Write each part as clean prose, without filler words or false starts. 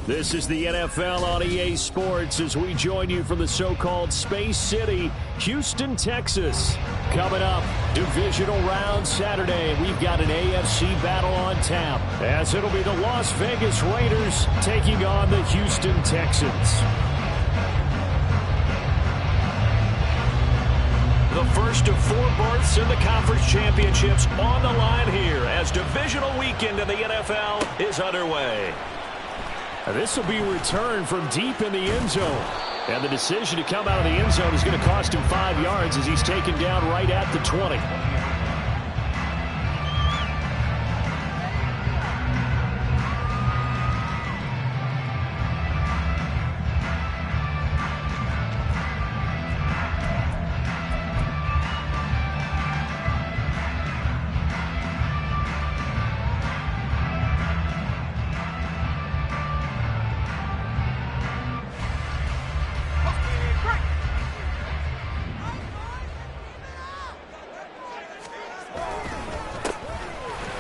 This is the NFL on EA Sports as we join you from the so-called Space City, Houston, Texas. Coming up, divisional round Saturday. We've got an AFC battle on tap as it'll be the Las Vegas Raiders taking on the Houston Texans. The first of 4 berths in the conference championships on the line here as divisional weekend in the NFL is underway. This will be a return from deep in the end zone. And the decision to come out of the end zone is going to cost him 5 yards as he's taken down right at the 20.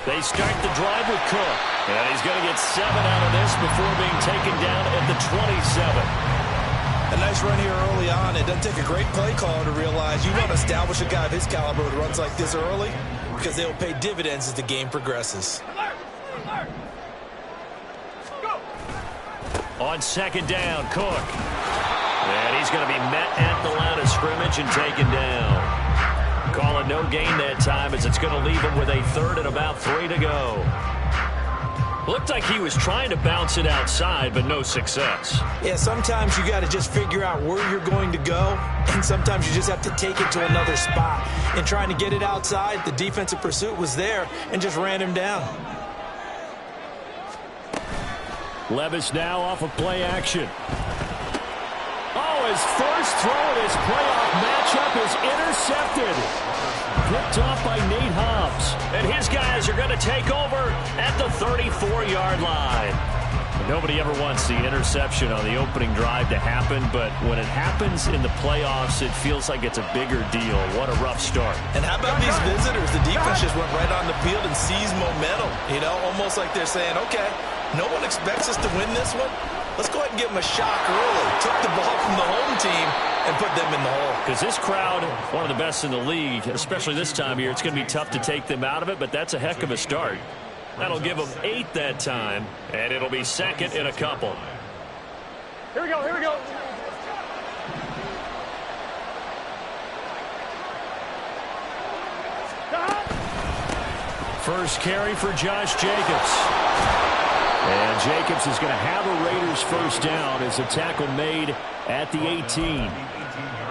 They start the drive with Cook. And he's going to get 7 out of this before being taken down at the 27. A nice run here early on. It doesn't take a great play caller to realize you don't establish a guy of his caliber who runs like this early because they'll pay dividends as the game progresses. On second down, Cook. And he's going to be met at the line of scrimmage and taken down. Call it no gain that time as it's going to leave him with a 3rd and about 3 to go. Looked like he was trying to bounce it outside, but no success. Yeah, sometimes you got to just figure out where you're going to go, and sometimes you just have to take it to another spot. And trying to get it outside, the defensive pursuit was there and just ran him down. Levis now off of play action. Oh, his first throw in his playoff matchup is intercepted. Picked off by Nate Hobbs. And his guys are going to take over at the 34-yard line. Nobody ever wants the interception on the opening drive to happen, but when it happens in the playoffs, it feels like it's a bigger deal. What a rough start. And how about these visitors? The defense just went right on the field and seized momentum. You know, almost like they're saying, okay, no one expects us to win this one. Let's go ahead and give them a shock early. Took the ball from the home team and put them in the hole. Because this crowd, one of the best in the league, especially this time of year, it's going to be tough to take them out of it, but that's a heck of a start. That'll give them 8 that time, and it'll be 2nd and a couple. Here we go, here we go. First carry for Josh Jacobs. And Jacobs is going to have a Raiders first down as a tackle made at the 18.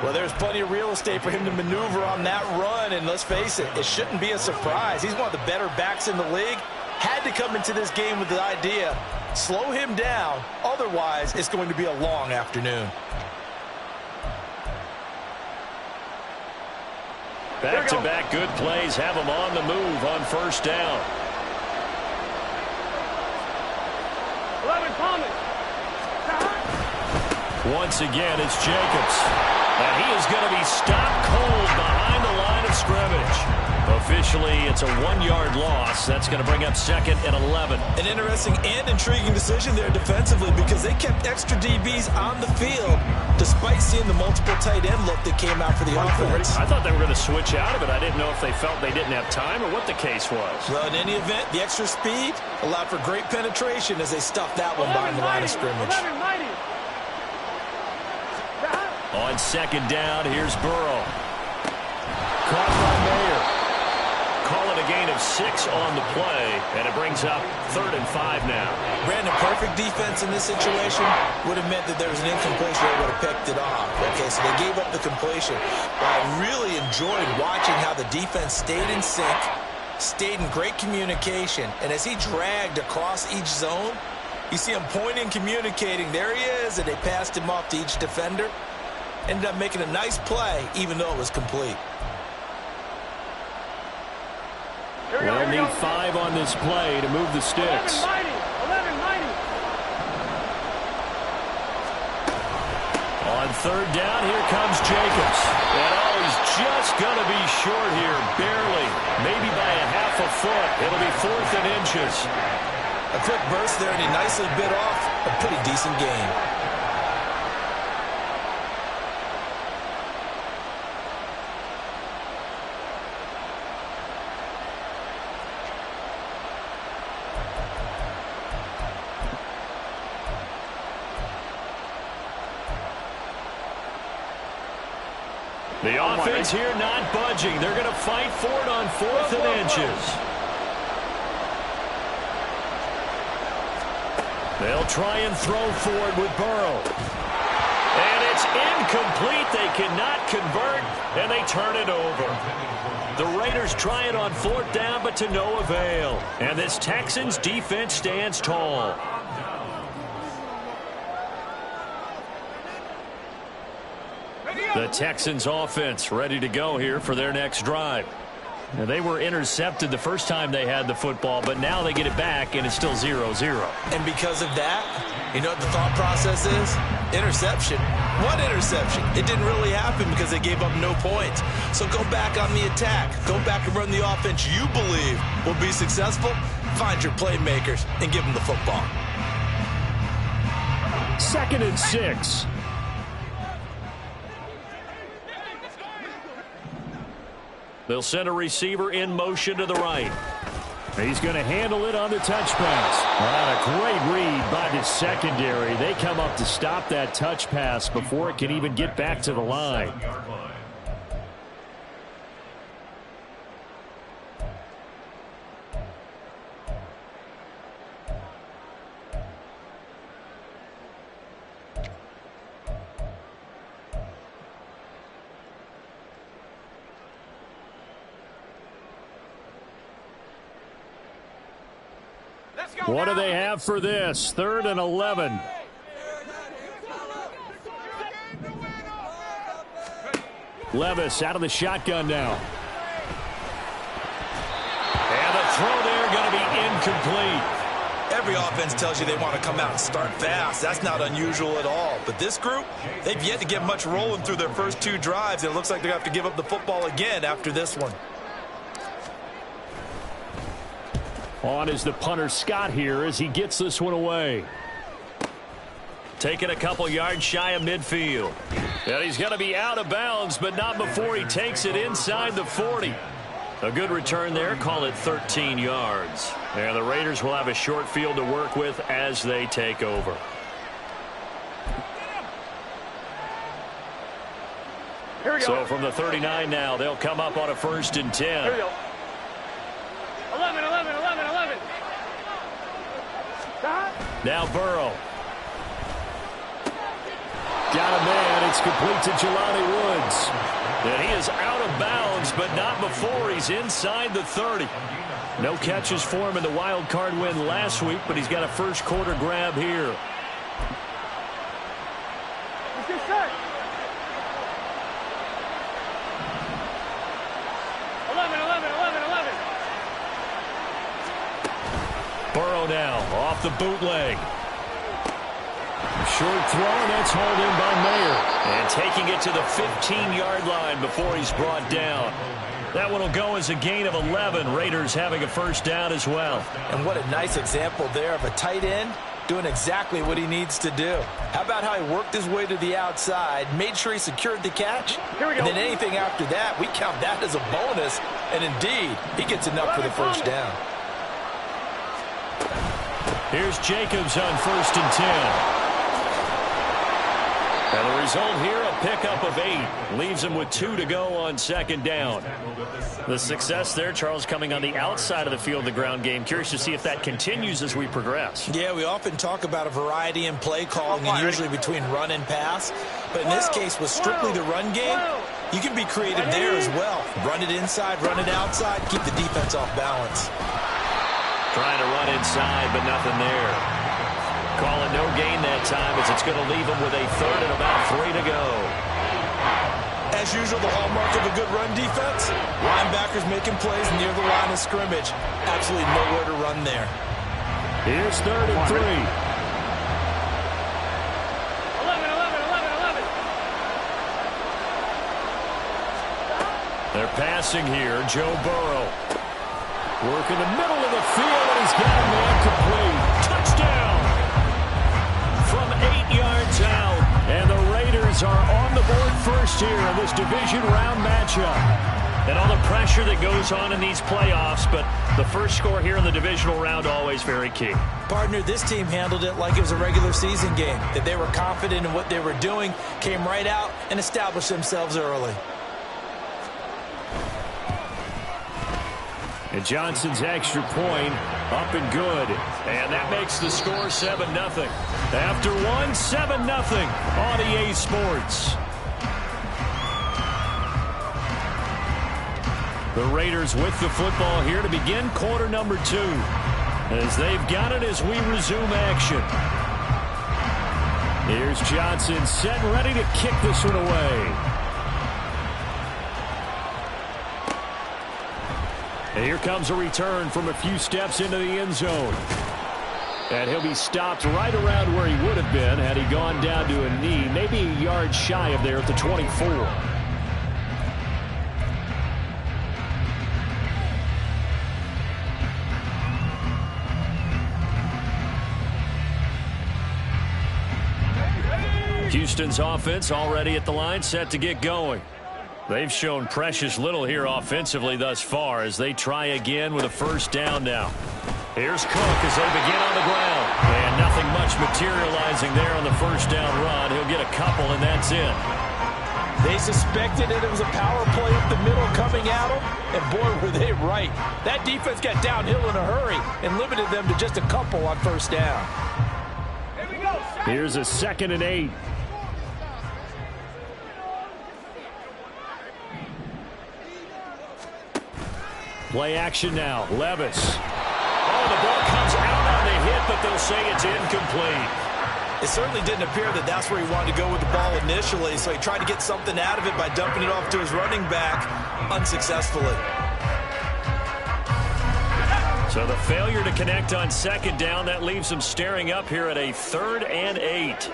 Well, there's plenty of real estate for him to maneuver on that run, and let's face it, it shouldn't be a surprise. He's one of the better backs in the league. Had to come into this game with the idea, slow him down, otherwise it's going to be a long afternoon. Back-to-back good plays have him on the move on first down. 11, Thomas. Once again, it's Jacobs. And he is going to be stopped cold behind the line of scrimmage. Officially, it's a 1-yard loss. That's going to bring up 2nd and 11. An interesting and intriguing decision there defensively because they kept extra DBs on the field despite seeing the multiple tight end look that came out for the offense. I thought they were going to switch out of it. I didn't know if they felt they didn't have time or what the case was. Well, in any event, the extra speed allowed for great penetration as they stuffed that one behind the line of scrimmage. On second down, here's Burrow. Caught by Mayer. Call it a gain of 6 on the play, and it brings up 3rd and 5 now. Brandon, perfect defense in this situation would have meant that there was an incompletion. They would have picked it off. Okay, so they gave up the completion. But I really enjoyed watching how the defense stayed in sync, stayed in great communication, and as he dragged across each zone, you see him pointing, communicating. There he is, and they passed him off to each defender. Ended up making a nice play, even though it was complete. We'll need 5 on this play to move the sticks. 11, On third down, here comes Jacobs. And oh, he's just going to be short here, barely. Maybe by a half a foot. It'll be 4th and inches. A quick burst there, and he nicely bit off a pretty decent game. The offense here not budging. They're going to fight for it on 4th and inches. They'll try and throw for it with Burrow. And it's incomplete. They cannot convert, and they turn it over. The Raiders try it on 4th down, but to no avail. And this Texans defense stands tall. The Texans offense ready to go here for their next drive. Now, they were intercepted the first time they had the football, but now they get it back, and it's still 0-0. And because of that, you know what the thought process is? Interception. What interception? It didn't really happen because they gave up no points. So go back on the attack. Go back and run the offense you believe will be successful. Find your playmakers and give them the football. 2nd and 6. They'll send a receiver in motion to the right. He's going to handle it on the touch pass. A great read by the secondary. They come up to stop that touch pass before it can even get back to the line. What do they have for this? 3rd and 11. Levis out of the shotgun now. And the throw there going to be incomplete. Every offense tells you they want to come out and start fast. That's not unusual at all. But this group, they've yet to get much rolling through their first 2 drives. It looks like they have to give up the football again after this one. On is the punter Scott here as he gets this one away. Taking a couple yards shy of midfield. And he's going to be out of bounds, but not before he takes it inside the 40. A good return there. Call it 13 yards. And the Raiders will have a short field to work with as they take over. Here we go. So from the 39 now, they'll come up on a 1st and 10. Here we go. 11. Now Burrow. Got a man. It's complete to Jelani Woods. And he is out of bounds, but not before he's inside the 30. No catches for him in the wild card win last week, but he's got a first quarter grab here. Let's get set. 11. Burrow now off the bootleg. Short throw, and that's hauled in by Mayer. And taking it to the 15-yard line before he's brought down. That one will go as a gain of 11. Raiders having a first down as well. And what a nice example there of a tight end doing exactly what he needs to do. How about how he worked his way to the outside, made sure he secured the catch, and then anything after that, we count that as a bonus. And indeed, he gets enough for the first down. Here's Jacobs on 1st and 10. And the result here, a pickup of 8. Leaves him with 2 to go on 2nd down. The success there, Charles, coming on the outside of the field, the ground game. Curious to see if that continues as we progress. Yeah, we often talk about a variety in play calling and usually between run and pass. But in this case, with strictly the run game, you can be creative there as well. Run it inside, run it outside, keep the defense off balance. Trying to run inside, but nothing there. Calling no gain that time as it's going to leave him with a 3rd and about 3 to go. As usual, the hallmark of a good run defense, linebackers making plays near the line of scrimmage. Absolutely nowhere to run there. Here's 3rd and 3. 11. They're passing here. Joe Burrow. Work in the middle of the field, and he's got a man complete. Touchdown! 8 yards out. And the Raiders are on the board first here in this division round matchup. And all the pressure that goes on in these playoffs, but the first score here in the divisional round always very key. Partner, this team handled it like it was a regular season game, that they were confident in what they were doing, came right out and established themselves early. And Johnson's extra point up and good. And that makes the score 7-0. After one, 7-0 on EA Sports. The Raiders with the football here to begin quarter number 2. As they've got it as we resume action. Here's Johnson set and ready to kick this one away. And here comes a return from a few steps into the end zone. And he'll be stopped right around where he would have been had he gone down to a knee, maybe a yard shy of there at the 24. Houston's offense already at the line, set to get going. They've shown precious little here offensively thus far as they try again with a first down now. Here's Cook as they begin on the ground. And nothing much materializing there on the first down run. He'll get a couple, and that's it. They suspected that it was a power play up the middle coming at them, and boy, were they right. That defense got downhill in a hurry and limited them to just a couple on first down. Here's a 2nd and 8. Play action now. Levis. Oh, the ball comes out on the hit, but they'll say it's incomplete. It certainly didn't appear that that's where he wanted to go with the ball initially, so he tried to get something out of it by dumping it off to his running back unsuccessfully. So the failure to connect on 2nd down, that leaves them staring up here at a 3rd and 8.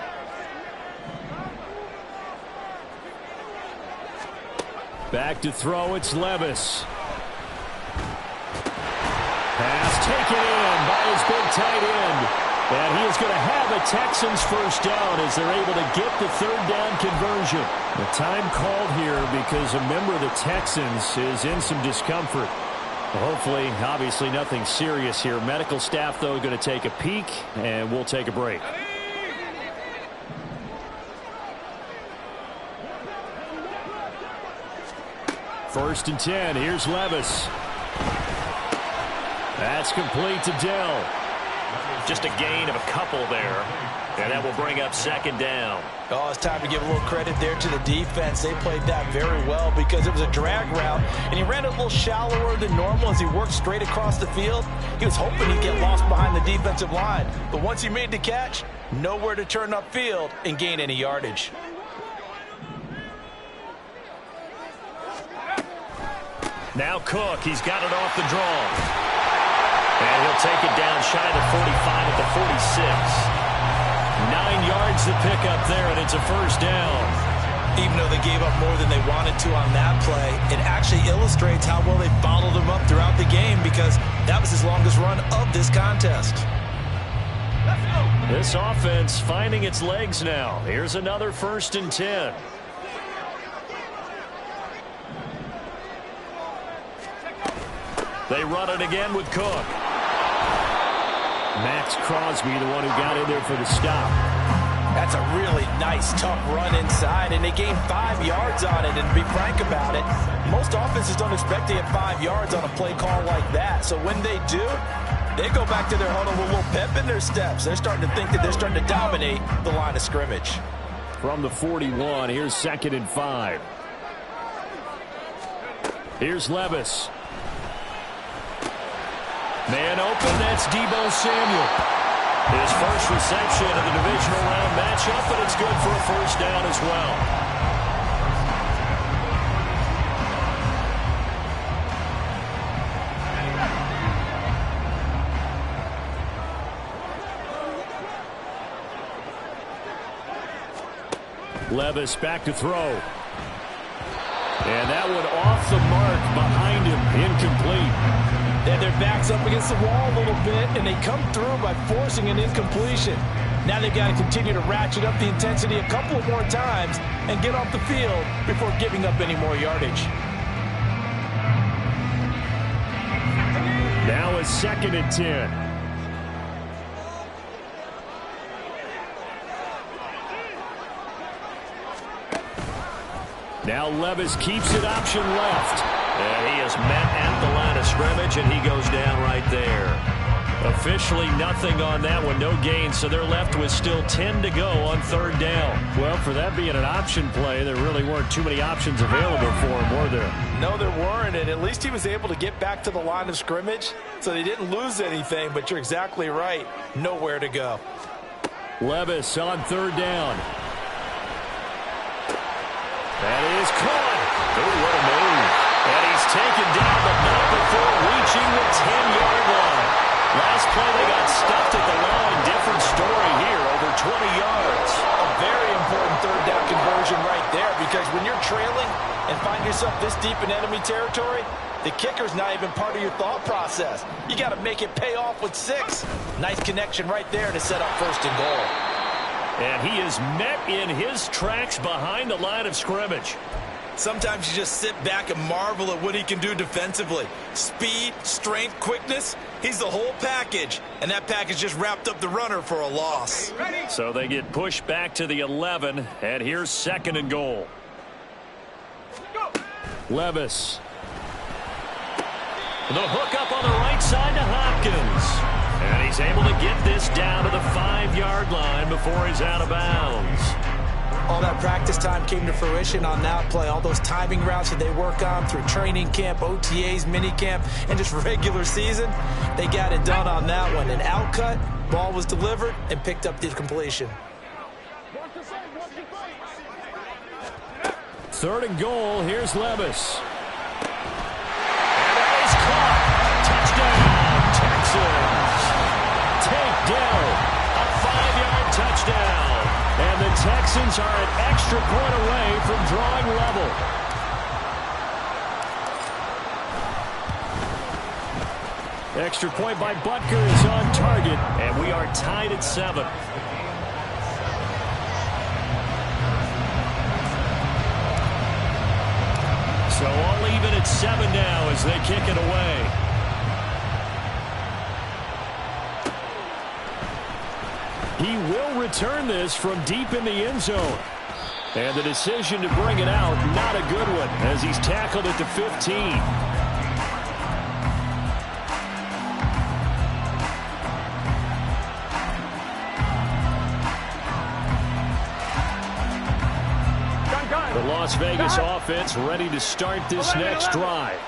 Back to throw, it's Levis. Pass taken in by his big tight end. And he is going to have a Texans first down as they're able to get the 3rd down conversion. The time called here because a member of the Texans is in some discomfort. Hopefully, obviously nothing serious here. Medical staff, though, going to take a peek, and we'll take a break. First and 10. Here's Levis. That's complete to Dell. Just a gain of a couple there. And that will bring up 2nd down. Oh, it's time to give a little credit there to the defense. They played that very well because it was a drag route, and he ran it a little shallower than normal as he worked straight across the field. He was hoping he'd get lost behind the defensive line, but once he made the catch, nowhere to turn upfield and gain any yardage. Now Cook, he's got it off the draw. And he'll take it down shy of the 45 at the 46. 9 yards to pick up there, and it's a first down. Even though they gave up more than they wanted to on that play, it actually illustrates how well they bottled them up throughout the game because that was his longest run of this contest. This offense finding its legs now. Here's another 1st and 10. They run it again with Cook. Max Crosby, the one who got in there for the stop. That's a really nice, tough run inside, and they gained 5 yards on it. And to be frank about it, most offenses don't expect to get 5 yards on a play call like that. So when they do, they go back to their huddle with a little pep in their steps. They're starting to think that they're starting to dominate the line of scrimmage. From the 41, here's 2nd and 5. Here's Levis. Man open, that's Deebo Samuel. His first reception of the divisional round matchup, but it's good for a first down as well. Levis back to throw. And that one off the mark behind him, incomplete. Then their backs up against the wall a little bit, and they come through by forcing an incompletion. Now they've got to continue to ratchet up the intensity a couple more times and get off the field before giving up any more yardage. Now it's 2nd and 10. Now Levis keeps it option left. And he is met at the line of scrimmage, and he goes down right there. Officially nothing on that one, no gain, so they're left with still 10 to go on 3rd down. Well, for that being an option play, there really weren't too many options available for him, were there? No, there weren't, and at least he was able to get back to the line of scrimmage, so they didn't lose anything, but you're exactly right. Nowhere to go. Levis on 3rd down. That is caught. Oh, what a move. And he's taken down, but not before reaching the 10-yard line. Last play they got stuffed at the line. Different story here, over 20 yards. A very important 3rd down conversion right there, because when you're trailing and find yourself this deep in enemy territory, the kicker's not even part of your thought process. You got to make it pay off with 6. Nice connection right there to set up 1st and goal. And he is met in his tracks behind the line of scrimmage. Sometimes you just sit back and marvel at what he can do defensively. Speed, strength, quickness, he's the whole package. And that package just wrapped up the runner for a loss. So they get pushed back to the 11, and here's 2nd and goal. Levis. The hook up on the right side to Hopkins. And he's able to get this down to the 5-yard line before he's out of bounds. All that practice time came to fruition on that play. All those timing routes that they work on through training camp, OTAs, minicamp, and just regular season, they got it done on that one. An outcut, ball was delivered, and picked up the completion. 3rd and goal, here's Levis. And that is caught. Touchdown, Texans. Takedown, a 5-yard touchdown. And the Texans are an extra point away from drawing level. Extra point by Butker is on target, and we are tied at 7. So all even at 7 now as they kick it away. He will return this from deep in the end zone. And the decision to bring it out, not a good one, as he's tackled at the 15. The Las Vegas offense ready to start this next drive.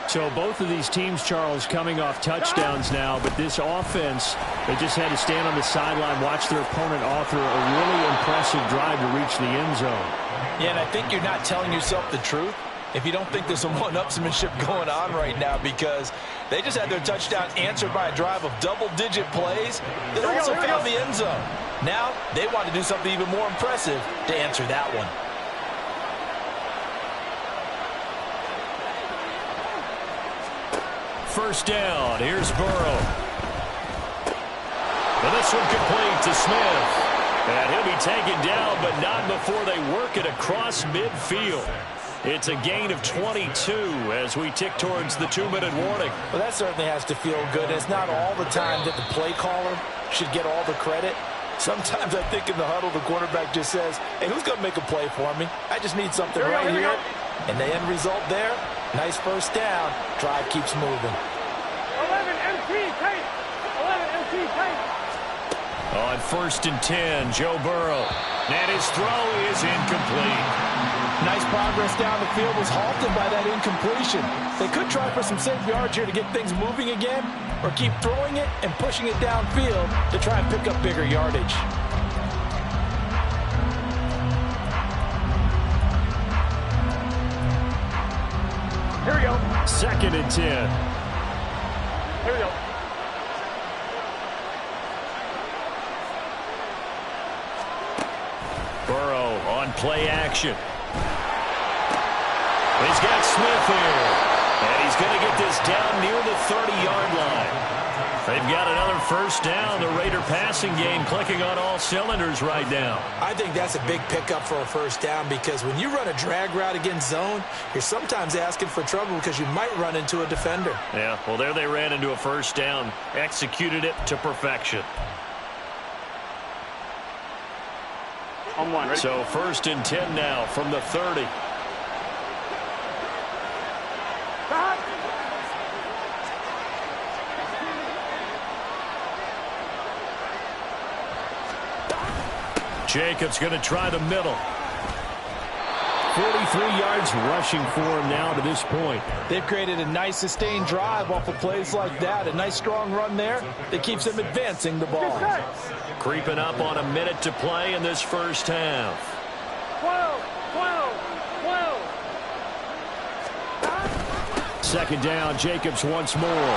So both of these teams, Charles, coming off touchdowns now, but this offense, they just had to stand on the sideline, watch their opponent author a really impressive drive to reach the end zone. Yeah, and I think you're not telling yourself the truth if you don't think there's some one-upsmanship going on right now, because they just had their touchdown answered by a drive of double-digit plays that also found the end zone. Now they want to do something even more impressive to answer that one. First down, here's Burrow. And this one complete to Smith. And he'll be taken down, but not before they work it across midfield. It's a gain of 22 as we tick towards the 2-minute warning. Well, that certainly has to feel good. It's not all the time that the play caller should get all the credit. Sometimes I think in the huddle, the quarterback just says, hey, who's going to make a play for me? I just need something right here. And the end result there, nice first down. Drive keeps moving. 11 MT tight. 11 MT tight. On 1st and 10, Joe Burrow. And his throw is incomplete. Nice progress down the field, was halted by that incompletion. They could try for some safe yards here to get things moving again, or keep throwing it and pushing it downfield to try and pick up bigger yardage. Here we go. 2nd and 10. Here we go. Burrow on play action. He's got Smith here. And he's going to get this down near the 30-yard line. They've got another first down. The Raider passing game clicking on all cylinders right now. I think that's a big pickup for a first down because when you run a drag route against zone, you're sometimes asking for trouble because you might run into a defender. Yeah, well, there they ran into a first down. Executed it to perfection. On one. Ready? So 1st and 10 now from the 30. Stop. Jacobs going to try the middle. 43 yards rushing for him now to this point. They've created a nice sustained drive off of plays like that. A nice strong run there that keeps them advancing the ball. Creeping up on a minute to play in this first half. 12. 2nd down, Jacobs once more.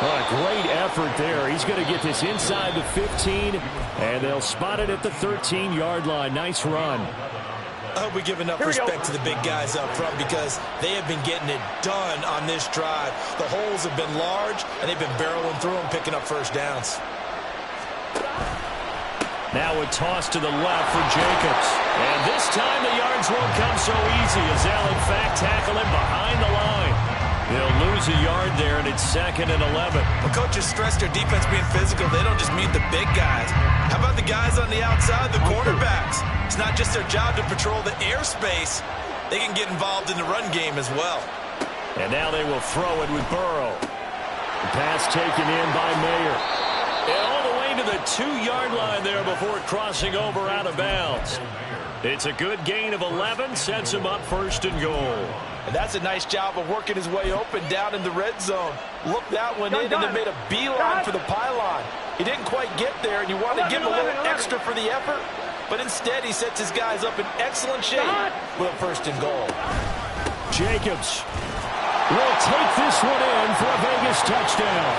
Well, a great effort there. He's going to get this inside the 15, and they'll spot it at the 13-yard line. Nice run. I hope we give enough respect to the big guys up front because they have been getting it done on this drive. The holes have been large, and they've been barreling through them, picking up first downs. Now a toss to the left for Jacobs. And this time the yards won't come so easy as they'll in fact tackle him behind the line. They'll lose a yard there, and it's 2nd and 11. Well, coaches stress their defense being physical. They don't just mean the big guys. How about the guys on the outside, the cornerbacks? It's not just their job to patrol the airspace. They can get involved in the run game as well. And now they will throw it with Burrow. The pass taken in by Mayer. And all the way to the 2-yard line there before crossing over out of bounds. It's a good gain of 11, sets him up 1st and goal. And that's a nice job of working his way open down in the red zone. Looked that one in and then made a beeline for the pylon. He didn't quite get there, and you wanted to give him a little extra for the effort. But instead, he sets his guys up in excellent shape with a 1st and goal. Jacobs will take this one in for a Vegas touchdown.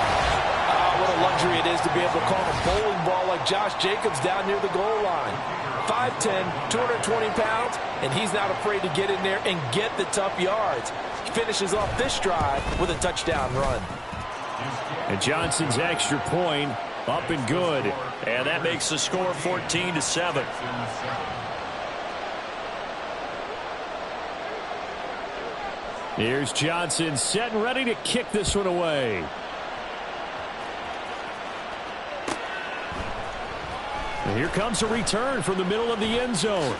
What a luxury it is to be able to call a bowling ball like Josh Jacobs down near the goal line. 5'10", 220 pounds, and he's not afraid to get in there and get the tough yards. He finishes off this drive with a touchdown run. And Johnson's extra point up and good. And that makes the score 14-7. Here's Johnson set and ready to kick this one away. And here comes a return from the middle of the end zone.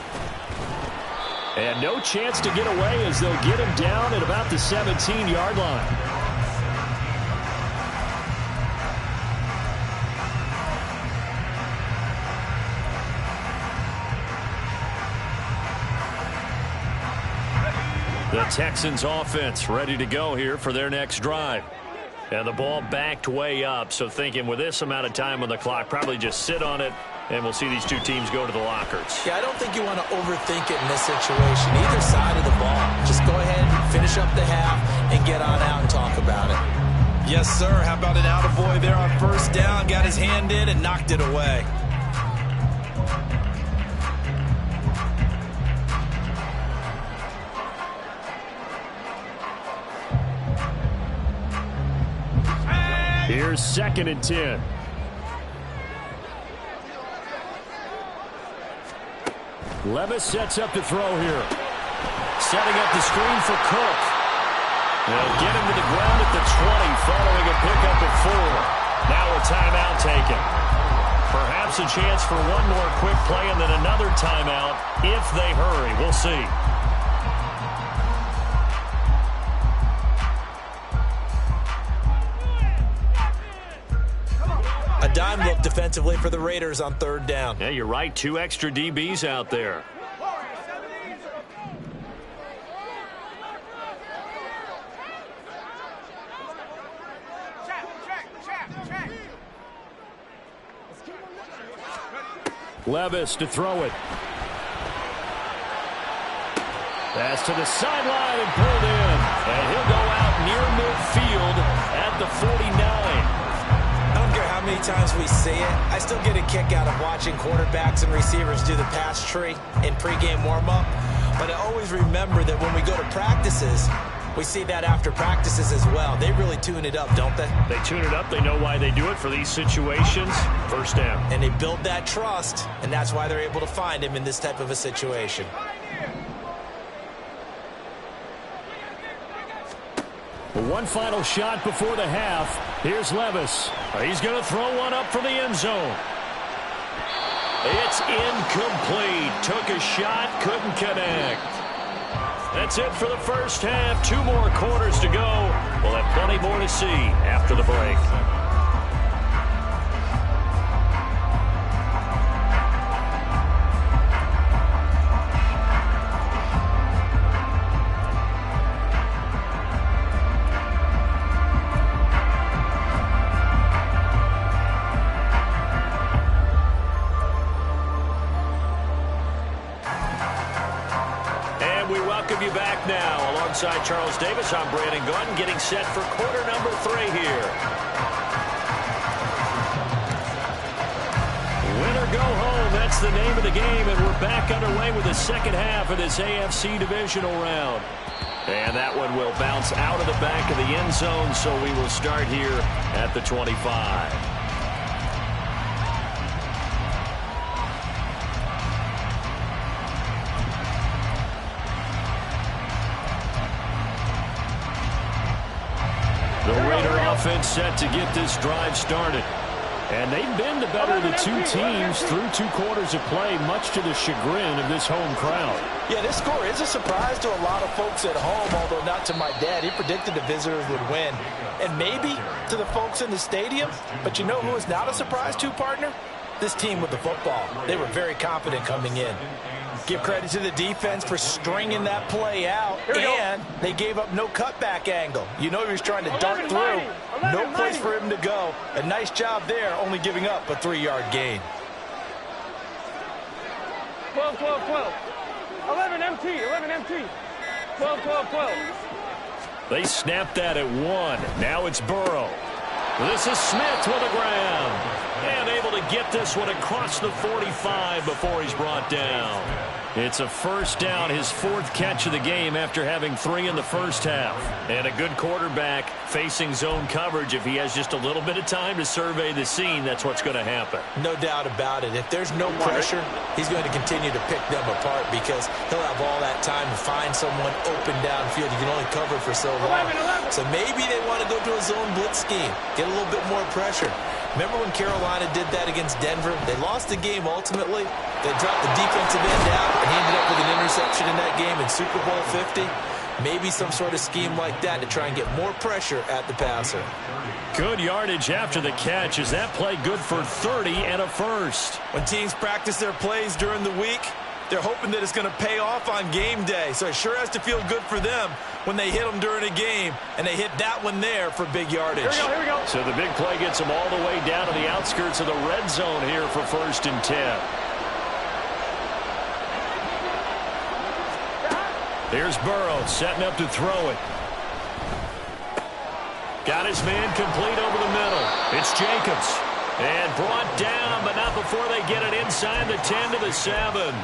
And no chance to get away as they'll get him down at about the 17-yard line. The Texans offense ready to go here for their next drive. And the ball backed way up, so thinking with this amount of time on the clock, probably just sit on it, and we'll see these two teams go to the lockers. Yeah, I don't think you want to overthink it in this situation. Either side of the ball. Just go ahead, finish up the half, and get on out and talk about it. Yes, sir. How about an attaboy there on 1st down? Got his hand in and knocked it away. Here's 2nd and 10. Levis sets up to throw here. Setting up the screen for Cook. They'll get him to the ground at the 20 following a pickup of 4. Now a timeout taken. Perhaps a chance for one more quick play and then another timeout if they hurry. We'll see. A dime look defensively for the Raiders on 3rd down. Yeah, you're right. 2 extra DBs out there. Levis to throw it. Pass to the sideline and pulled in. And he'll go out near midfield at the 49. I don't care how many times we see it. I still get a kick out of watching quarterbacks and receivers do the pass tree in pregame warm-up. But I always remember that when we go to practices, We see that after practices as well. They really tune it up, don't they? They tune it up. They know why they do it for these situations. First down. And they build that trust, and that's why they're able to find him in this type of a situation. One final shot before the half. Here's Levis. He's going to throw one up from the end zone. It's incomplete. Took a shot, couldn't connect. That's it for the first half. 2 more quarters to go. We'll have plenty more to see after the break. You back now alongside Charles Davis. I'm Brandon Gunn, getting set for quarter number 3 here. Win or go home, that's the name of the game, and we're back underway with the second half of this AFC divisional round. And that one will bounce out of the back of the end zone, so we will start here at the 25. The Raider offense set to get this drive started. And they've been the better of the 2 teams through 2 quarters of play, much to the chagrin of this home crowd. Yeah, this score is a surprise to a lot of folks at home, although not to my dad. He predicted the visitors would win. And maybe to the folks in the stadium. But you know who is not a surprise to, partner? This team with the football. They were very confident coming in. Give credit to the defense for stringing that play out, and they gave up no cutback angle. You know he was trying to dart through. No place for him to go. A nice job there, only giving up a 3-yard gain. 12, 12, 12. 11 MT, 11 MT. 12, 12, 12. They snapped that at 1. Now it's Burrow. This is Smith with the ground. And able to get this one across the 45 before he's brought down. It's a first down, his 4th catch of the game after having 3 in the first half. And a good quarterback facing zone coverage. If he has just a little bit of time to survey the scene, that's what's going to happen. No doubt about it. If there's no pressure, he's going to continue to pick them apart because he'll have all that time to find someone open downfield. You can only cover for so long. So maybe they want to go to a zone blitz scheme, get a little bit more pressure. Remember when Carolina did that against Denver? They lost the game ultimately. They dropped the defensive end out, and he ended up with an interception in that game in Super Bowl 50. Maybe some sort of scheme like that to try and get more pressure at the passer. Good yardage after the catch. Is that play good for 30 and a first? When teams practice their plays during the week, they're hoping that it's going to pay off on game day. So it sure has to feel good for them when they hit them during a game, and they hit that one there for big yardage. Here we go. So the big play gets them all the way down to the outskirts of the red zone here for 1st and 10. Here's Burrow setting up to throw it. Got his man complete over the middle. It's Jacobs. And brought down, but not before they get it inside the 10 to the 7.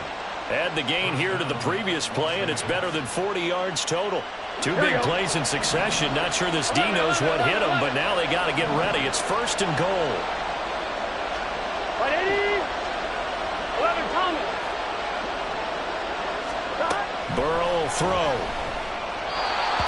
Add the gain here to the previous play, and it's better than 40 yards total. 2 big plays in succession. Not sure this D knows what hit him, but now they got to get ready. It's 1st and goal. 180. 11 Thomas. Burrow will throw.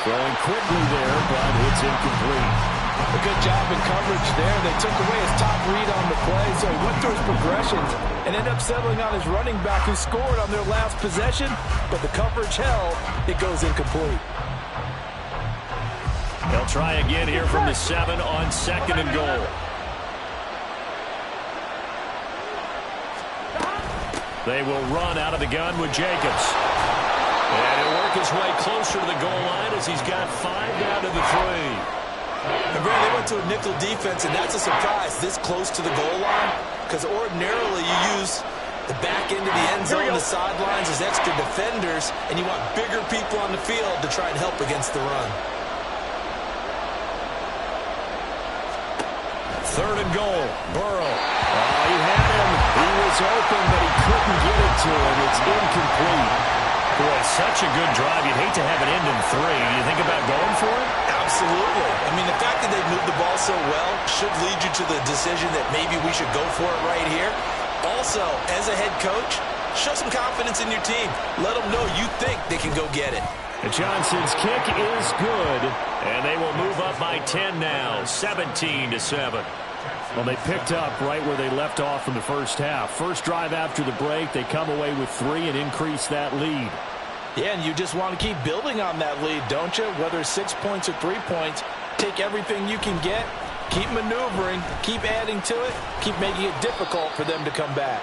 Throwing quickly there, but it's incomplete. A good job in coverage there. They took away his top read on the play, so he went through his progressions and ended up settling on his running back who scored on their last possession, but the coverage held. It goes incomplete. They'll try again here from the 7 on 2nd and goal. They will run out of the gun with Jacobs. And he'll work his way closer to the goal line as he's got 5 down to the 3. And Brad, they went to a nickel defense, and that's a surprise this close to the goal line because ordinarily you use the back end of the end zone, the sidelines as extra defenders, and you want bigger people on the field to try and help against the run. 3rd and goal. Burrow. Oh, he had him. He was open, but he couldn't get it to him. It's incomplete. Boy, such a good drive. You'd hate to have it end in 3. Do you think about going for it? Absolutely. I mean, the fact that they moved the ball so well should lead you to the decision that maybe we should go for it right here. Also, as a head coach, show some confidence in your team. Let them know you think they can go get it. And Johnson's kick is good. And they will move up by 10 now, 17-7. Well, they picked up right where they left off in the first half. First drive after the break, they come away with 3 and increase that lead. Yeah, and you just want to keep building on that lead, don't you? Whether it's 6 points or 3 points, take everything you can get, keep maneuvering, keep adding to it, keep making it difficult for them to come back.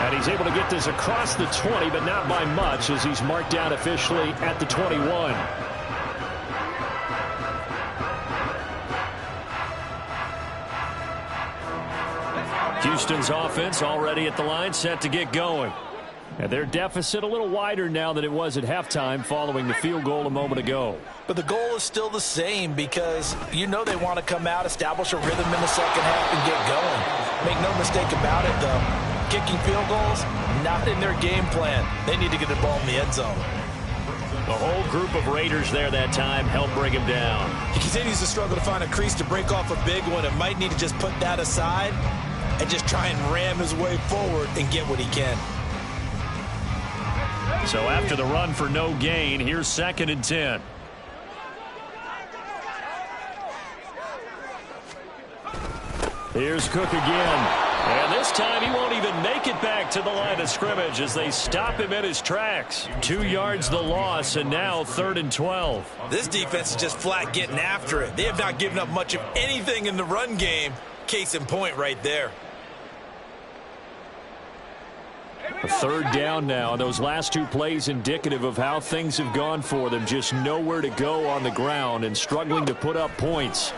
And he's able to get this across the 20, but not by much, as he's marked down officially at the 21. Houston's offense already at the line, set to get going. And their deficit a little wider now than it was at halftime following the field goal a moment ago. But the goal is still the same because you know they want to come out, establish a rhythm in the second half, and get going. Make no mistake about it, though. Kicking field goals, not in their game plan. They need to get the ball in the end zone. The whole group of Raiders there that time helped bring him down. He continues to struggle to find a crease to break off a big one and might need to just put that aside and just try and ram his way forward and get what he can. So after the run for no gain, here's 2nd and 10. Here's Cook again. And this time he won't even make it back to the line of scrimmage as they stop him in his tracks. 2 yards the loss, and now 3rd and 12. This defense is just flat getting after it. They have not given up much of anything in the run game. Case in point right there. A 3rd down now. Those last 2 plays indicative of how things have gone for them. Just nowhere to go on the ground and struggling to put up points.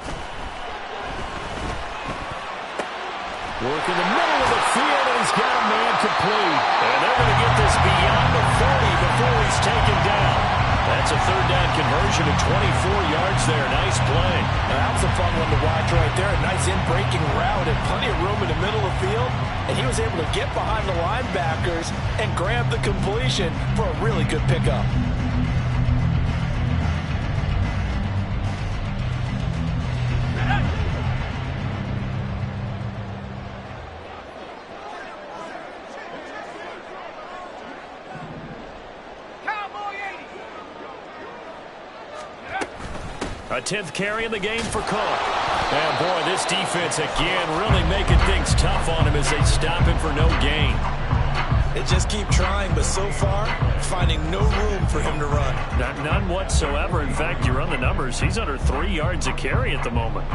Work in the middle of the field, and he's got a man complete. And they're going to get this beyond the 40 before he's taken down. That's a 3rd down conversion of 24 yards there. Nice play. Now, that was a fun one to watch right there. A nice in-breaking route and plenty of room in the middle of the field. And he was able to get behind the linebackers and grab the completion for a really good pickup. A 10th carry in the game for Cook. And boy, this defense again really making things tough on him as they stop him for no gain. They just keep trying, but so far, finding no room for him to run. None whatsoever. In fact, you run the numbers, he's under 3 yards a carry at the moment.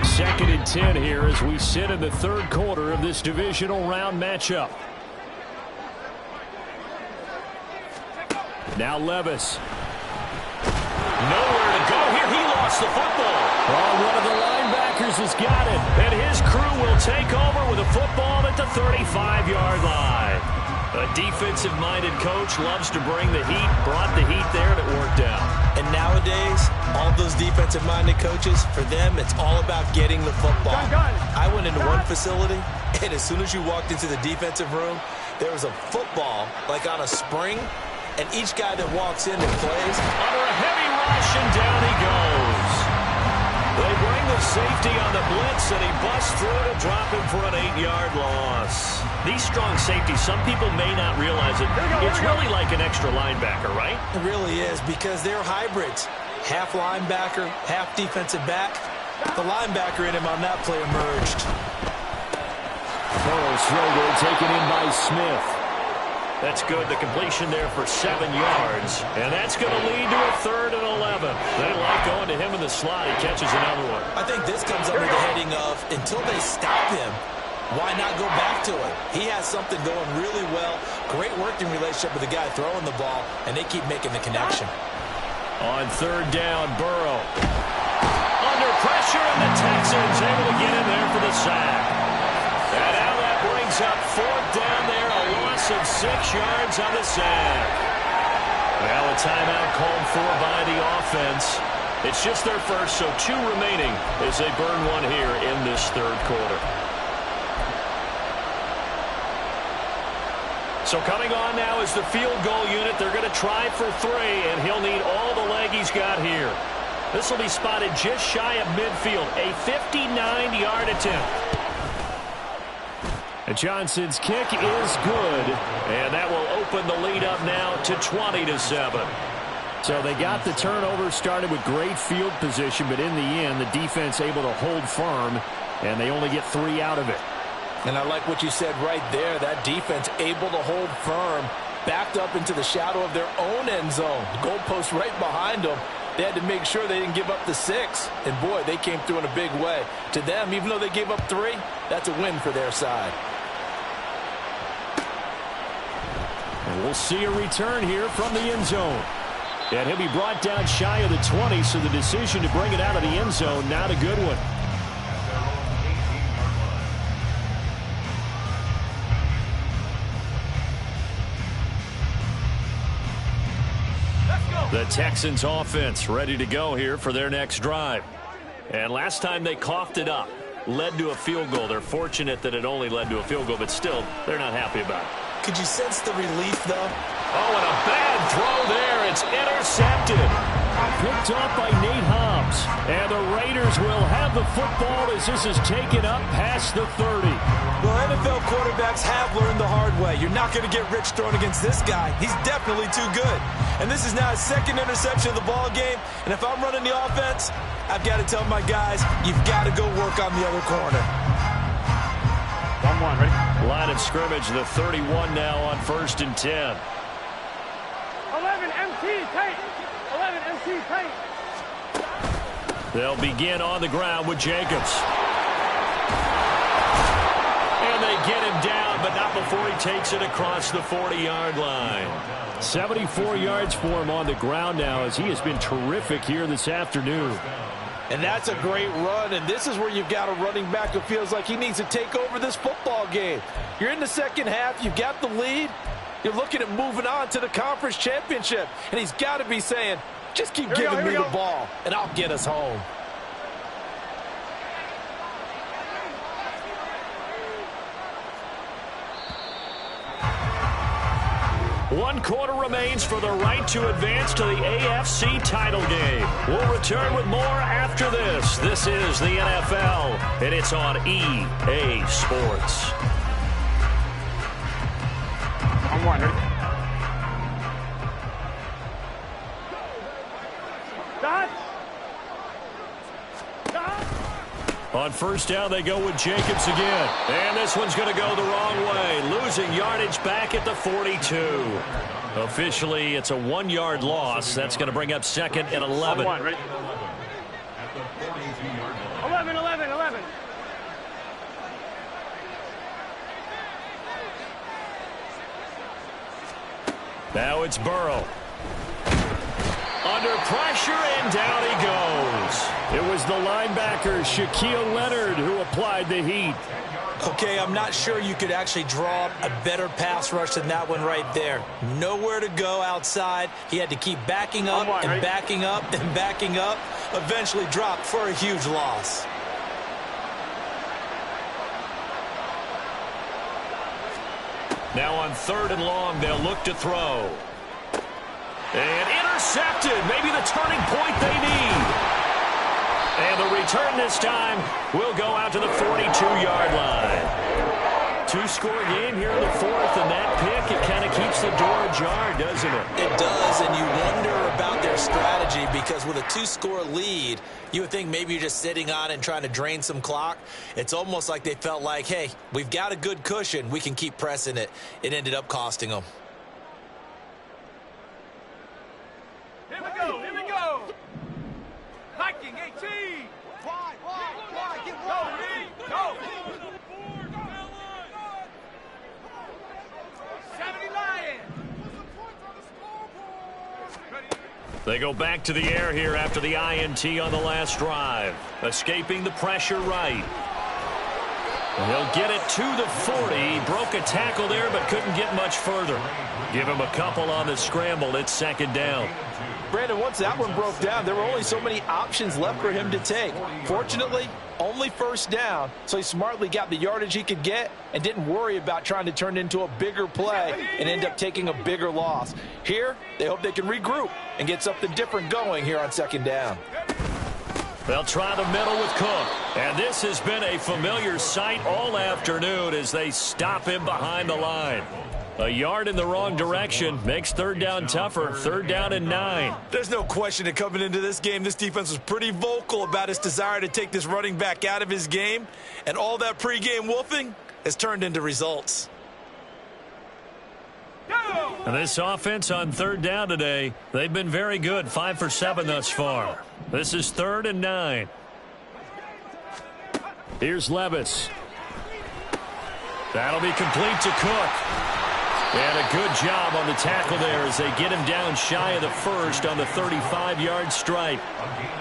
Second and 10 here as we sit in the 3rd quarter of this divisional round matchup. Now Levis. Nowhere to go here. He lost the football. Oh, one of the linebackers has got it. And his crew will take over with a football at the 35-yard line. A defensive-minded coach loves to bring the heat, brought the heat there, and it worked out. And nowadays, all those defensive-minded coaches, for them, it's all about getting the football. I went into one facility, and as soon as you walked into the defensive room, there was a football, like on a spring, and each guy that walks in and plays, under a heavy rush, and down he goes. They bring the safety on the blitz, and he busts through to drop him for an 8-yard loss. These strong safeties, some people may not realize it. It's really like an extra linebacker, right? It really is, because they're hybrids. Half linebacker, half defensive back. The linebacker in him on that play emerged. Burrow's throw goal taken in by Smith. That's good. The completion there for 7 yards. And that's going to lead to a 3rd and 11. They like going to him in the slot. He catches another one. I think this comes under the heading of, until they stop him, why not go back to it? He has something going really well. Great working relationship with the guy throwing the ball, and they keep making the connection. On 3rd down, Burrow. Under pressure, and the Texans able to get in there for the sack. And now that brings up 4th down there, a loss of 6 yards on the sack. Well, a timeout called for by the offense. It's just their first, so 2 remaining as they burn one here in this third quarter. So coming on now is the field goal unit. They're going to try for 3, and he'll need all the leg he's got here. This will be spotted just shy of midfield, a 59-yard attempt. And Johnson's kick is good, and that will open the lead up now to 20-7. So they got the turnover started with great field position, but in the end, the defense able to hold firm, and they only get 3 out of it. And I like what you said right there. That defense able to hold firm, backed up into the shadow of their own end zone. The goalpost right behind them. They had to make sure they didn't give up the 6. And, boy, they came through in a big way. To them, even though they gave up 3, that's a win for their side. And we'll see a return here from the end zone. And he'll be brought down shy of the 20, so the decision to bring it out of the end zone, not a good one. The Texans offense ready to go here for their next drive. And last time they coughed it up, led to a field goal. They're fortunate that it only led to a field goal, but still, they're not happy about it. Could you sense the relief, though? Oh, and a bad throw there. It's intercepted. Picked off by Nate Hobbs. And the Raiders will have the football as this is taken up past the 30. Well, NFL quarterbacks have learned the hard way. You're not going to get rich throwing against this guy. He's definitely too good. And this is now his 2nd interception of the ball game. And if I'm running the offense, I've got to tell my guys, you've got to go work on the other corner. 1-1, ready? Line of scrimmage, the 31 now on 1st and 10. 11 MT, tight. 11 MT, tight. They'll begin on the ground with Jacobs. And they get him down, but not before he takes it across the 40-yard line. 74 yards for him on the ground now, as he has been terrific here this afternoon. And that's a great run, and this is where you've got a running back who feels like he needs to take over this football game. You're in the second half, you've got the lead, you're looking at moving on to the conference championship, and he's got to be saying, just keep giving me the ball, and I'll get us home. One quarter remains for the right to advance to the AFC title game. We'll return with more after this. This is the NFL, and it's on EA Sports. 1-1, ready? On 1st down, they go with Jacobs again. And this one's going to go the wrong way. Losing yardage back at the 42. Officially, it's a 1-yard loss. That's going to bring up 2nd and 11. 1-1, ready? 11, 11, 11. Now it's Burrow. Under pressure, and down he goes. It was the linebacker, Shaquille Leonard, who applied the heat. Okay, I'm not sure you could actually draw up a better pass rush than that one right there. Nowhere to go outside. He had to keep backing up and backing up and backing up. Eventually dropped for a huge loss. Now on 3rd and long, they'll look to throw. And intercepted. Maybe the turning point they need. And the return this time will go out to the 42-yard line. 2-score game here in the 4th, and that pick, it kind of keeps the door ajar, doesn't it? It does, and you wonder about their strategy, because with a 2-score lead, you would think maybe you're just sitting on and trying to drain some clock. It's almost like they felt like, hey, we've got a good cushion. We can keep pressing it. It ended up costing them. Here we go, here we go. Hiking, 18. Wide, get wide. Go. 70 Lions. They go back to the air here after the INT on the last drive. Escaping the pressure right. He'll get it to the 40. He broke a tackle there but couldn't get much further. Give him a couple on the scramble. It's second down. Brandon, once that one broke down, there were only so many options left for him to take. Fortunately, only first down, so he smartly got the yardage he could get and didn't worry about trying to turn it into a bigger play and end up taking a bigger loss. Here, they hope they can regroup and get something different going here on second down. They'll try the middle with Cook. And this has been a familiar sight all afternoon as they stop him behind the line. A yard in the wrong direction makes third down tougher. Third down and 9. There's no question that coming into this game, this defense was pretty vocal about its desire to take this running back out of his game. And all that pregame wolfing has turned into results. And this offense on third down today, they've been very good. 5 for 7 thus far. This is third and 9. Here's Levis. That'll be complete to Cook. And a good job on the tackle there as they get him down shy of the first on the 35-yard stripe.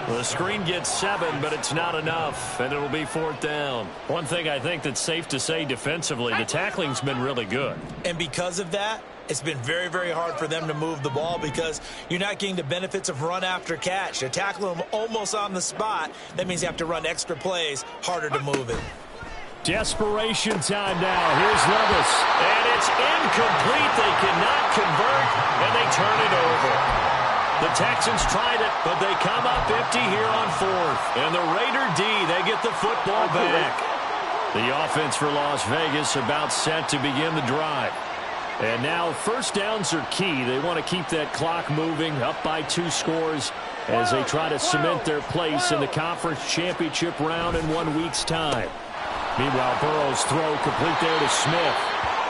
Well, the screen gets 7, but it's not enough, and it'll be fourth down. One thing I think that's safe to say defensively, the tackling's been really good. And because of that, it's been very, very hard for them to move the ball because you're not getting the benefits of run after catch. They're tackling them almost on the spot. That means you have to run extra plays, harder to move it. Desperation time now. Here's Levis. And it's incomplete. They cannot convert, and they turn it over. The Texans tried it, but they come up empty here on fourth. And the Raider D, they get the football back. The offense for Las Vegas about set to begin the drive. And now first downs are key. They want to keep that clock moving, up by 2 scores as they try to cement their place in the conference championship round in 1 week's time. Meanwhile, Burrow's throw complete there to Smith.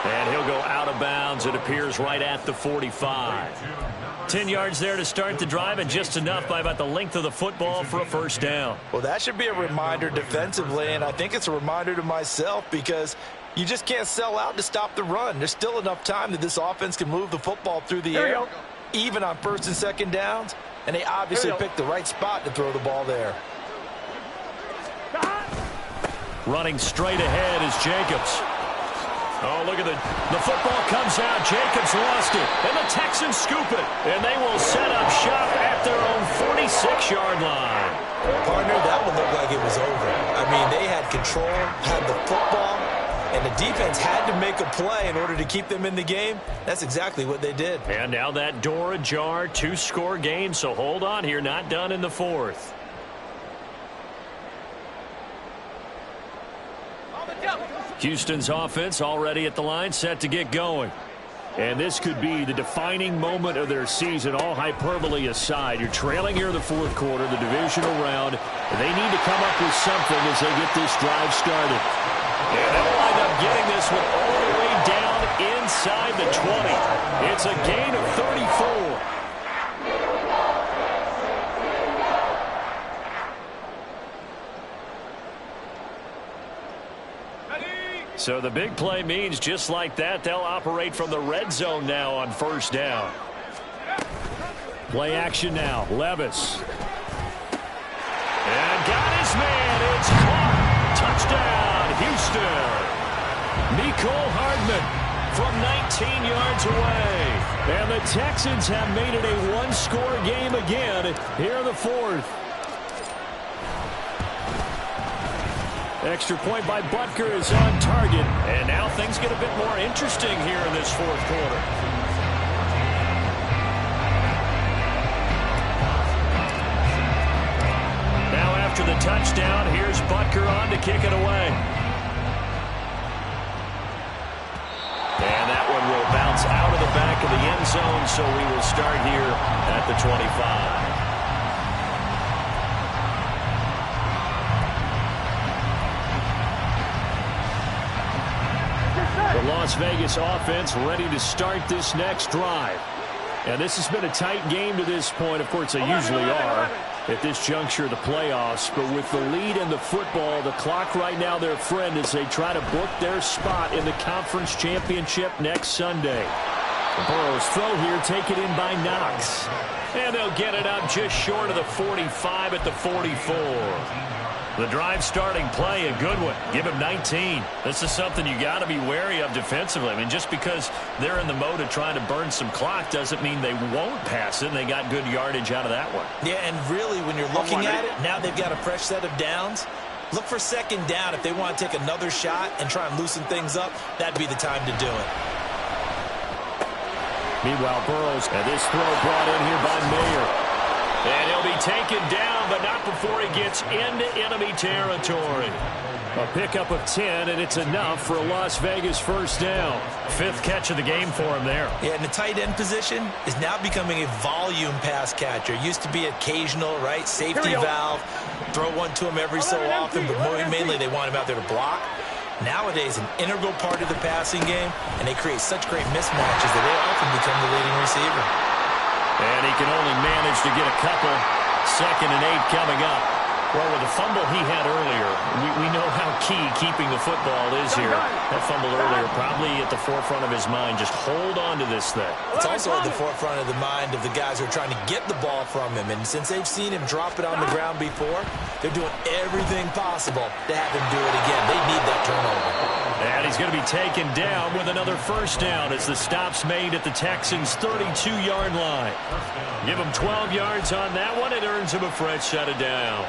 And he'll go out of bounds. It appears right at the 45. 10 yards there to start the drive, and just enough by about the length of the football for a first down. Well, that should be a reminder defensively, and I think it's a reminder to myself because you just can't sell out to stop the run. There's still enough time that this offense can move the football through the air, even on first and second downs, and they obviously picked the right spot to throw the ball there. Running straight ahead is Jacobs. Oh, look at the football comes out. Jacobs lost it, and the Texans scoop it. And they will set up shop at their own 46-yard line. Partner, that one looked like it was over. I mean, they had control, had the football, and the defense had to make a play in order to keep them in the game. That's exactly what they did. And now that door ajar, 2-score game, so hold on here, not done in the fourth. Houston's offense already at the line, set to get going. And this could be the defining moment of their season, all hyperbole aside. You're trailing here in the fourth quarter, the divisional round. And they need to come up with something as they get this drive started. And they'll wind up getting this one all the way down inside the 20. It's a gain of 34. So the big play means just like that, they'll operate from the red zone now on first down. Play action now. Levis. And got his man. It's caught. Touchdown, Houston. Mecole Hardman from 19 yards away. And the Texans have made it a one-score game again here in the fourth. Extra point by Butker is on target. And now things get a bit more interesting here in this fourth quarter. Now after the touchdown, here's Butker on to kick it away. And that one will bounce out of the back of the end zone, so we will start here at the 25. The Las Vegas offense ready to start this next drive. And this has been a tight game to this point. Of course, they usually are at this juncture of the playoffs. But with the lead in the football, the clock right now their friend as they try to book their spot in the conference championship next Sunday. Burrow's throw here taken in by Knox. And they'll get it up just short of the 45 at the 44. The drive starting play, a good one. Give him 19. This is something you got to be wary of defensively. I mean, just because they're in the mode of trying to burn some clock doesn't mean they won't pass it. And they got good yardage out of that one. Yeah, and really, when you're looking at it, now they've got a fresh set of downs. Look for second down. If they want to take another shot and try and loosen things up, that'd be the time to do it. Meanwhile, Burrows, and this throw brought in here by Mayer. And he'll be taken down, but not before he gets into enemy territory. A pickup of 10, and it's enough for a Las Vegas first down. 5th catch of the game for him there. Yeah, and the tight end position is now becoming a volume pass catcher. Used to be occasional, right? Safety valve. Throw one to him every so often, but mainly they want him out there to block. Nowadays, an integral part of the passing game, and they create such great mismatches that they often become the leading receiver. And he can only manage to get a couple. 2nd and 8 coming up. Well, with the fumble he had earlier, we know how key keeping the football is here. That fumble earlier probably at the forefront of his mind. Just hold on to this thing. It's also at the forefront of the mind of the guys who are trying to get the ball from him. And since they've seen him drop it on the ground before, they're doing everything possible to have him do it again. They need that turnover. And he's going to be taken down with another first down as the stop's made at the Texans' 32-yard line. Give him 12 yards on that one. It earns him a fresh set of downs.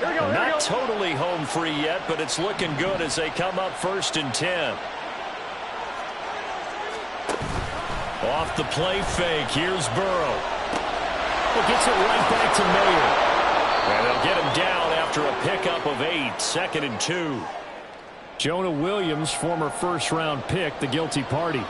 Not totally home free yet, but it's looking good as they come up 1st and 10. Off the play fake. Here's Burrow. Well, gets it right back to Mayer. And they'll get him down after a pickup of 8. 2nd and 2. Jonah Williams, former first-round pick, the guilty party.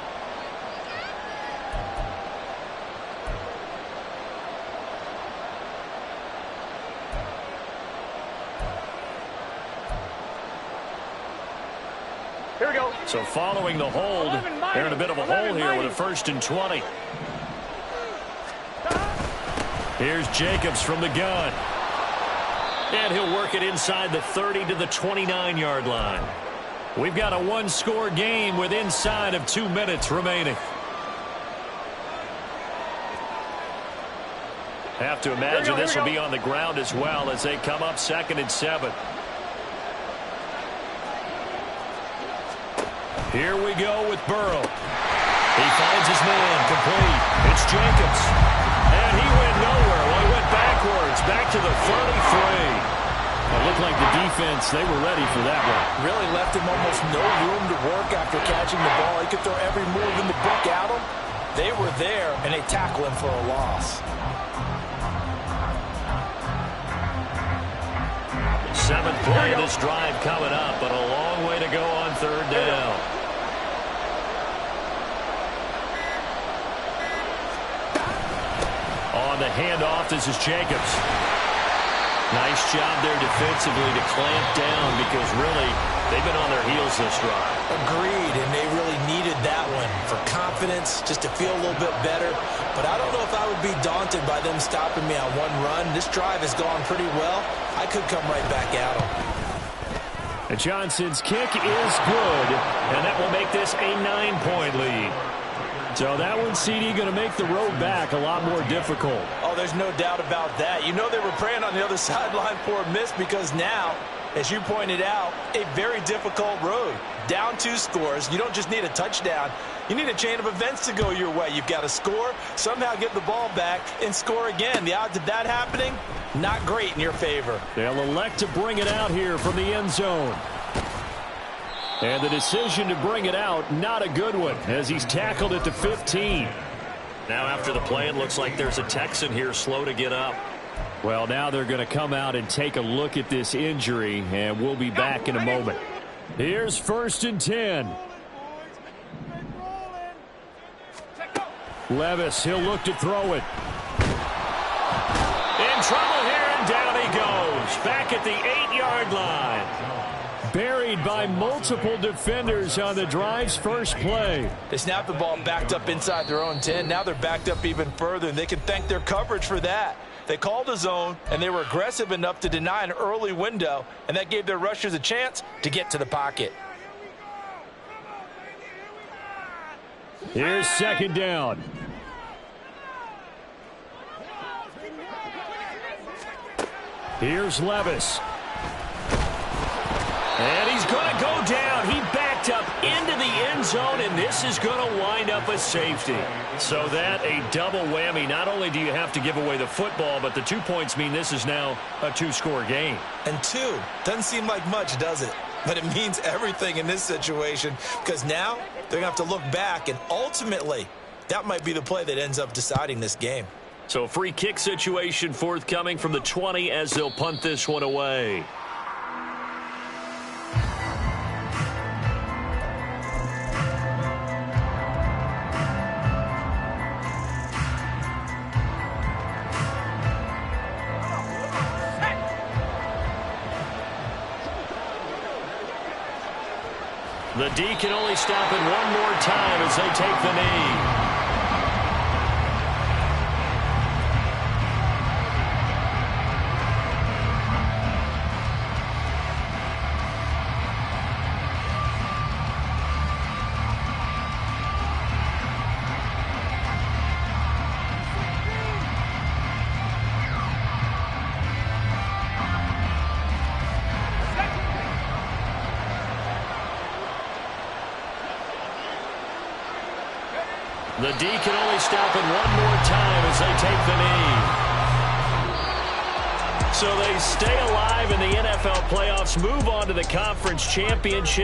Here we go. So following the hold, they're in a bit of a hole here with a 1st and 20. Here's Jacobs from the gun. And he'll work it inside the 30 to the 29-yard line. We've got a one-score game with inside of 2 minutes remaining. Have to imagine this will be on the ground as well as they come up 2nd and 7. Here we go with Burrow. He finds his man complete. It's Jacobs. And he went nowhere. Well, he went backwards, back to the 33. It looked like the defense, they were ready for that one. Really left him almost no room to work after catching the ball. He could throw every move in the book at him. They were there, and they tackle him for a loss. 7th play of this drive coming up, but a long way to go on 3rd down. On the handoff, this is Jacobs. Nice job there defensively to clamp down because really they've been on their heels this drive. Agreed, and they really needed that one for confidence, just to feel a little bit better. But I don't know if I would be daunted by them stopping me on one run. This drive has gone pretty well. I could come right back at them. And Johnson's kick is good, and that will make this a 9-point lead. So that one, CD, going to make the road back a lot more difficult. Oh, there's no doubt about that. You know they were praying on the other sideline for a miss because now, as you pointed out, a very difficult road. Down 2 scores. You don't just need a touchdown. You need a chain of events to go your way. You've got to score, somehow get the ball back, and score again. The odds of that happening, not great in your favor. They'll elect to bring it out here from the end zone. And the decision to bring it out, not a good one, as he's tackled at the 15. Now after the play, it looks like there's a Texan here slow to get up. Well, now they're going to come out and take a look at this injury, and we'll be back in a moment. Here's 1st and 10. Levis, he'll look to throw it. In trouble here, and down he goes. Back at the 8-yard line. Buried by multiple defenders on the drive's first play. They snapped the ball backed up inside their own 10. Now they're backed up even further, and they can thank their coverage for that. They called a zone, and they were aggressive enough to deny an early window, and that gave their rushers a chance to get to the pocket. Here's 2nd down. Here's Levis. And he's going to go down. He backed up into the end zone, and this is going to wind up a safety. So that a double whammy. Not only do you have to give away the football, but the 2 points mean this is now a 2-score game. And 2 doesn't seem like much, does it? But it means everything in this situation, because now they're going to have to look back, and ultimately that might be the play that ends up deciding this game. So free kick situation forthcoming from the 20 as they'll punt this one away. The D can only stop it one more time as they take the knee. The D can only stop it one more time as they take the knee. So they stay alive in the NFL playoffs, move on to the conference championship.